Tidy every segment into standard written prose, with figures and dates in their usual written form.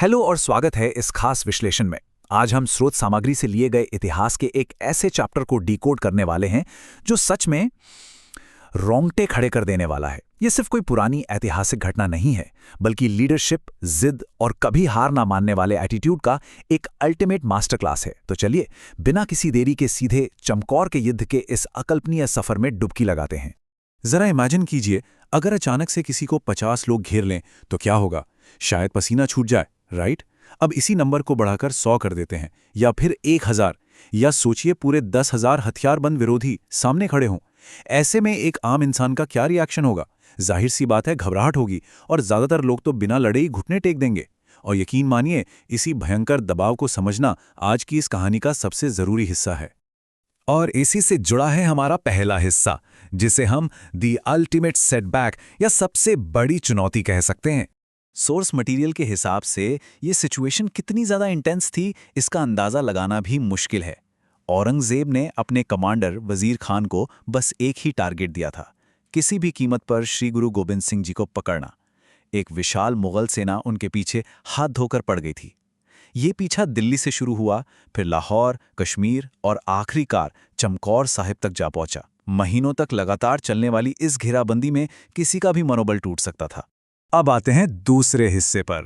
Hello और स्वागत है इस खास विश्लेषण में। आज हम स्रोत सामग्री से लिए गए इतिहास के एक ऐसे चैप्टर को डिकोड करने वाले हैं जो सच में रोंगटे खड़े कर देने वाला है। ये सिर्फ कोई पुरानी ऐतिहासिक घटना नहीं है, बल्कि लीडरशिप, जिद और कभी हार ना मानने वाले एटीट्यूड का एक अल्टीमेट मास्टर क्लास है। तो चलिए, बिना किसी देरी के सीधे चमकौर के युद्ध के इस अकल्पनीय सफर में डुबकी लगाते हैं। जरा इमेजिन कीजिए, अगर अचानक से किसी को 50 लोग घेर लें तो क्या होगा? शायद पसीना छूट जाए, राइट? अब इसी नंबर को बढ़ाकर 100 कर देते हैं, या फिर 1000, या सोचिए पूरे 10,000 हथियारबंद विरोधी सामने खड़े हों। ऐसे में एक आम इंसान का क्या रिएक्शन होगा? जाहिर सी बात है, घबराहट होगी, और ज्यादातर लोग तो बिना लड़े ही घुटने टेक देंगे। और यकीन मानिए, इसी भयंकर दबाव को समझना आज की इस कहानी का सबसे जरूरी हिस्सा है। और इसी से जुड़ा है हमारा पहला हिस्सा, जिसे हम दी अल्टीमेट सेटबैक या सबसे बड़ी चुनौती कह सकते हैं। सोर्स मटेरियल के हिसाब से ये सिचुएशन कितनी ज़्यादा इंटेंस थी, इसका अंदाज़ा लगाना भी मुश्किल है। औरंगज़ेब ने अपने कमांडर वज़ीर खान को बस एक ही टारगेट दिया था, किसी भी कीमत पर श्री गुरु गोबिंद सिंह जी को पकड़ना। एक विशाल मुग़ल सेना उनके पीछे हाथ धोकर पड़ गई थी। ये पीछा दिल्ली से शुरू हुआ, फिर लाहौर, कश्मीर और आखिरकार चमकौर साहिब तक जा पहुंचा। महीनों तक लगातार चलने वाली इस घेराबंदी में किसी का भी मनोबल टूट सकता था। अब आते हैं दूसरे हिस्से पर,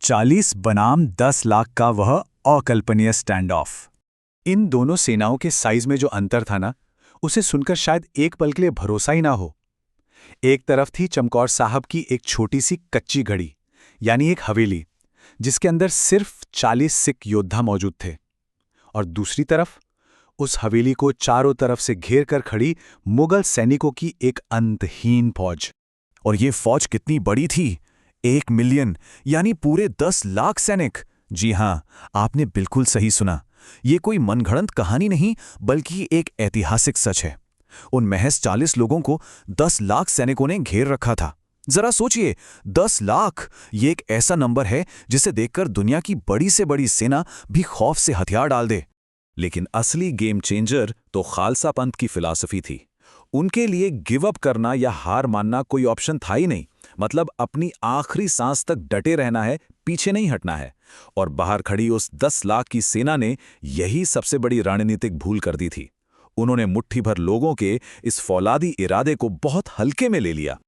40 बनाम 10 लाख का वह अकल्पनीय स्टैंड ऑफ। इन दोनों सेनाओं के साइज में जो अंतर था ना, उसे सुनकर शायद एक पल के लिए भरोसा ही ना हो। एक तरफ थी चमकौर साहब की एक छोटी सी कच्ची घड़ी, यानी एक हवेली, जिसके अंदर सिर्फ 40 सिख योद्धा मौजूद थे। और दूसरी तरफ उस हवेली को चारों तरफ से घेर कर खड़ी मुगल सैनिकों की एक अंतहीन फौज। और ये फौज कितनी बड़ी थी? 1 मिलियन, यानी पूरे 10 लाख सैनिक। जी हां, आपने बिल्कुल सही सुना। ये कोई मनगढ़ंत कहानी नहीं, बल्कि एक ऐतिहासिक सच है। उन महज 40 लोगों को 10 लाख सैनिकों ने घेर रखा था। जरा सोचिए, 10 लाख, ये एक ऐसा नंबर है जिसे देखकर दुनिया की बड़ी से बड़ी सेना भी खौफ से हथियार डाल दे। लेकिन असली गेम चेंजर तो खालसा पंथ की फिलॉसफी थी। उनके लिए गिव अप करना या हार मानना कोई ऑप्शन था ही नहीं। मतलब अपनी आखिरी सांस तक डटे रहना है, पीछे नहीं हटना है। और बाहर खड़ी उस 10 लाख की सेना ने यही सबसे बड़ी रणनीतिक भूल कर दी थी। उन्होंने मुट्ठी भर लोगों के इस फौलादी इरादे को बहुत हल्के में ले लिया।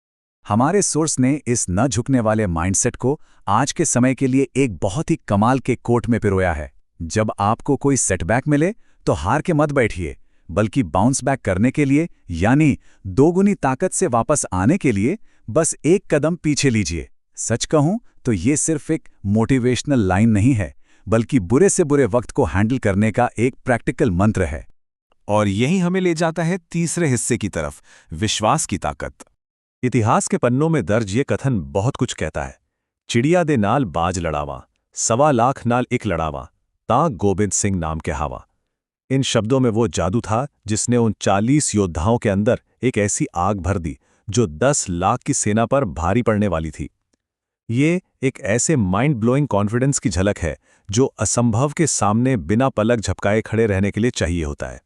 हमारे सोर्स ने इस न झुकने वाले माइंडसेट को आज के समय के लिए एक बहुत ही कमाल के कोट में पिरोया है। जब आपको कोई सेटबैक मिले तो हार के मत बैठिए, बल्कि बाउंस बैक करने के लिए, यानी दोगुनी ताकत से वापस आने के लिए बस एक कदम पीछे लीजिए। सच कहूं तो ये सिर्फ एक मोटिवेशनल लाइन नहीं है, बल्कि बुरे से बुरे वक्त को हैंडल करने का एक प्रैक्टिकल मंत्र है। और यही हमें ले जाता है तीसरे हिस्से की तरफ, विश्वास की ताकत। इतिहास के पन्नों में दर्ज ये कथन बहुत कुछ कहता है। चिड़िया दे नाल बाज लड़ावा, 1.25 लाख नाल एक लड़ावा, ता गोबिंद सिंह नाम के हावा। इन शब्दों में वो जादू था जिसने उन 40 योद्धाओं के अंदर एक ऐसी आग भर दी जो 10 लाख की सेना पर भारी पड़ने वाली थी। ये एक ऐसे माइंड ब्लोइंग कॉन्फिडेंस की झलक है जो असंभव के सामने बिना पलक झपकाए खड़े रहने के लिए चाहिए होता है।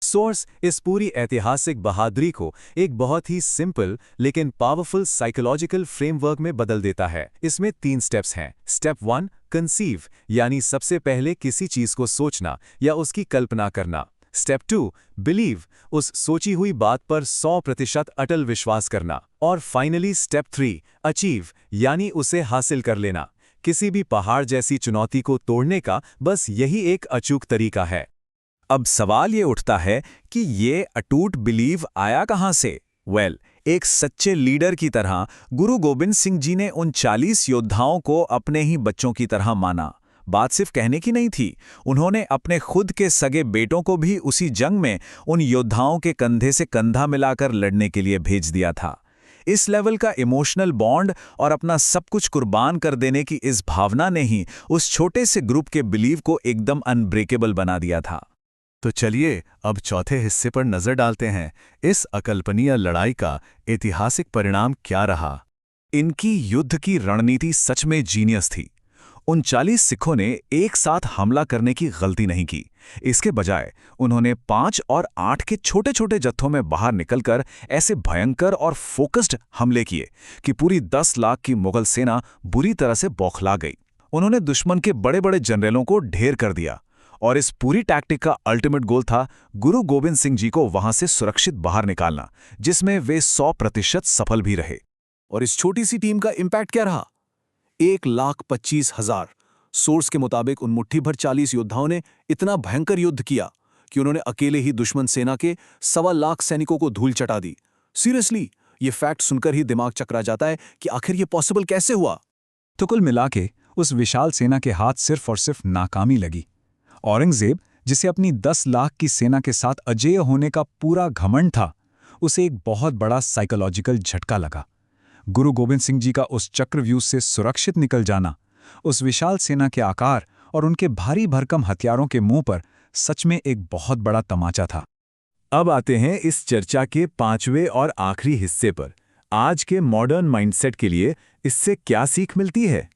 सोर्स इस पूरी ऐतिहासिक बहादुरी को एक बहुत ही सिंपल लेकिन पावरफुल साइकोलॉजिकल फ्रेमवर्क में बदल देता है। इसमें 3 स्टेप्स हैं। स्टेप 1, कंसीव, यानी सबसे पहले किसी चीज को सोचना या उसकी कल्पना करना। स्टेप 2, बिलीव, उस सोची हुई बात पर 100% अटल विश्वास करना। और फाइनली स्टेप 3, अचीव, यानी उसे हासिल कर लेना। किसी भी पहाड़ जैसी चुनौती को तोड़ने का बस यही एक अचूक तरीका है। अब सवाल ये उठता है कि ये अटूट बिलीव आया कहां से? एक सच्चे लीडर की तरह गुरु गोबिंद सिंह जी ने उन 40 योद्धाओं को अपने ही बच्चों की तरह माना। बात सिर्फ कहने की नहीं थी, उन्होंने अपने खुद के सगे बेटों को भी उसी जंग में उन योद्धाओं के कंधे से कंधा मिलाकर लड़ने के लिए भेज दिया था। इस लेवल का इमोशनल बॉन्ड और अपना सब कुछ कुर्बान कर देने की इस भावना ने ही उस छोटे से ग्रुप के बिलीव को एकदम अनब्रेकेबल बना दिया था। तो चलिए अब चौथे हिस्से पर नजर डालते हैं। इस अकल्पनीय लड़ाई का ऐतिहासिक परिणाम क्या रहा? इनकी युद्ध की रणनीति सच में जीनियस थी। उन 40 सिखों ने एक साथ हमला करने की गलती नहीं की। इसके बजाय उन्होंने 5 और 8 के छोटे छोटे जत्थों में बाहर निकलकर ऐसे भयंकर और फोकस्ड हमले किए कि पूरी 10 लाख की मुगल सेना बुरी तरह से बौखला गई। उन्होंने दुश्मन के बड़े बड़े जनरलों को ढेर कर दिया और इस पूरी टैक्टिक का अल्टीमेट गोल था गुरु गोबिंद सिंह जी को वहां से सुरक्षित बाहर निकालना, जिसमें वे 100% सफल भी रहे। और इस छोटी सी टीम का इम्पैक्ट क्या रहा? 1,25,000। सोर्स के मुताबिक उन मुट्ठी भर 40 योद्धाओं ने इतना भयंकर युद्ध किया कि उन्होंने अकेले ही दुश्मन सेना के 1.25 सैनिकों को धूल चटा दी। सीरियसली, ये फैक्ट सुनकर ही दिमाग चकरा जाता है कि आखिर ये पॉसिबल कैसे हुआ। तो कुल मिला के उस विशाल सेना के हाथ सिर्फ और सिर्फ नाकामी लगी। औरंगजेब, जिसे अपनी 10 लाख की सेना के साथ अजेय होने का पूरा घमंड था, उसे एक बहुत बड़ा साइकोलॉजिकल झटका लगा। गुरु गोबिंद सिंह जी का उस चक्रव्यूह से सुरक्षित निकल जाना, उस विशाल सेना के आकार और उनके भारी भरकम हथियारों के मुंह पर सच में एक बहुत बड़ा तमाचा था। अब आते हैं इस चर्चा के 5वें और आखिरी हिस्से पर। आज के मॉडर्न माइंडसेट के लिए इससे क्या सीख मिलती है?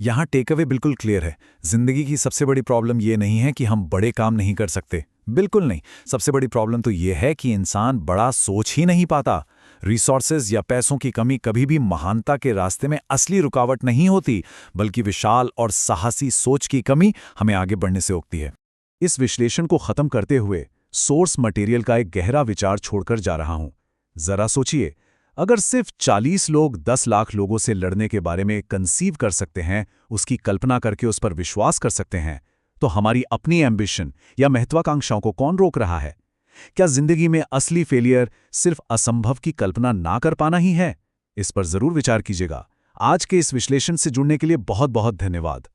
यहाँ टेकअवे बिल्कुल क्लियर है। जिंदगी की सबसे बड़ी प्रॉब्लम ये नहीं है कि हम बड़े काम नहीं कर सकते, बिल्कुल नहीं। सबसे बड़ी प्रॉब्लम तो ये है कि इंसान बड़ा सोच ही नहीं पाता। रिसोर्सेज या पैसों की कमी कभी भी महानता के रास्ते में असली रुकावट नहीं होती, बल्कि विशाल और साहसी सोच की कमी हमें आगे बढ़ने से रोकती है। इस विश्लेषण को खत्म करते हुए सोर्स मटेरियल का एक गहरा विचार छोड़कर जा रहा हूं। जरा सोचिए, अगर सिर्फ 40 लोग 10 लाख लोगों से लड़ने के बारे में कंसीव कर सकते हैं, उसकी कल्पना करके उस पर विश्वास कर सकते हैं, तो हमारी अपनी एम्बिशन या महत्वाकांक्षाओं को कौन रोक रहा है? क्या जिंदगी में असली फेलियर सिर्फ असंभव की कल्पना ना कर पाना ही है? इस पर जरूर विचार कीजिएगा। आज के इस विश्लेषण से जुड़ने के लिए बहुत बहुत धन्यवाद।